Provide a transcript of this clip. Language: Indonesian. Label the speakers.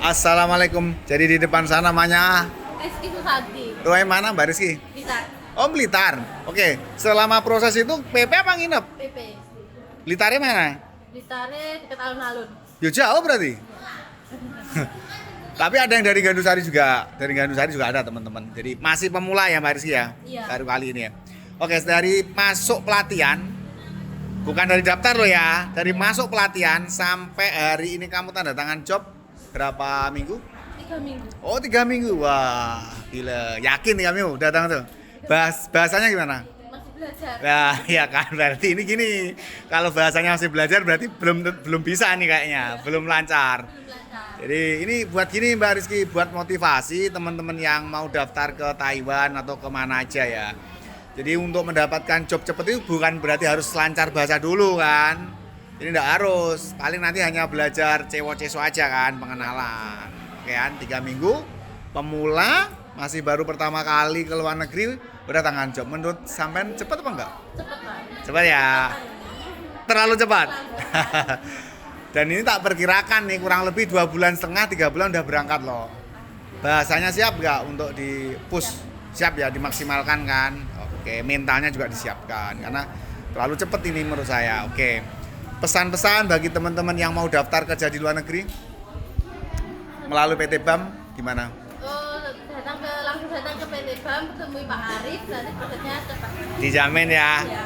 Speaker 1: Assalamualaikum. Jadi di depan sana namanya
Speaker 2: Rizky Susanti.
Speaker 1: Tuh yang mana Mbak Rizky?
Speaker 2: Bisa.
Speaker 1: Oh Blitar. Oke. Selama proses itu PP apa nginep?
Speaker 2: PP.
Speaker 1: Blitarnya mana?
Speaker 2: Ditare dekat alun-alun.
Speaker 1: Ya jauh berarti. Tapi ada yang dari Gandusari juga. Dari Gandusari juga ada teman-teman. Jadi masih pemula ya Mbak Rizky ya?
Speaker 2: Iya.
Speaker 1: Baru kali ini ya. Oke, dari masuk pelatihan, bukan dari daftar loh ya, dari masuk pelatihan sampai hari ini kamu tanda tangan job berapa minggu?
Speaker 2: 3 minggu.
Speaker 1: Oh 3 minggu, wah gila, yakin 3 minggu datang tuh. Bahasanya gimana?
Speaker 2: Masih belajar.
Speaker 1: Nah ya kan berarti ini gini, kalau bahasanya masih belajar berarti belum bisa nih kayaknya, belum lancar.
Speaker 2: Belum lancar.
Speaker 1: Jadi ini buat gini Mbak Rizky, buat motivasi teman-teman yang mau daftar ke Taiwan atau kemana aja ya. Jadi untuk mendapatkan job cepet itu bukan berarti harus lancar bahasa dulu kan. Ini enggak harus, paling nanti hanya belajar cewo-ceso aja kan, pengenalan. Oke kan, 3 minggu, pemula, masih baru pertama kali ke luar negeri, udah tangan job. Menurut sampean cepet apa enggak?
Speaker 2: Cepet Pak.
Speaker 1: Cepat ya, terlalu cepat. Dan ini tak perkirakan nih, kurang lebih 2,5 bulan, 3 bulan udah berangkat loh. Bahasanya siap nggak untuk di push? Siap ya, dimaksimalkan kan? Oke, mentalnya juga disiapkan karena terlalu cepet ini menurut saya. Oke, pesan-pesan bagi teman-teman yang mau daftar kerja di luar negeri melalui PT BAM gimana?
Speaker 2: Oh, langsung datang ke PT BAM, temui Pak Arif, nanti prosesnya cepat.
Speaker 1: Dijamin ya.
Speaker 2: Ya.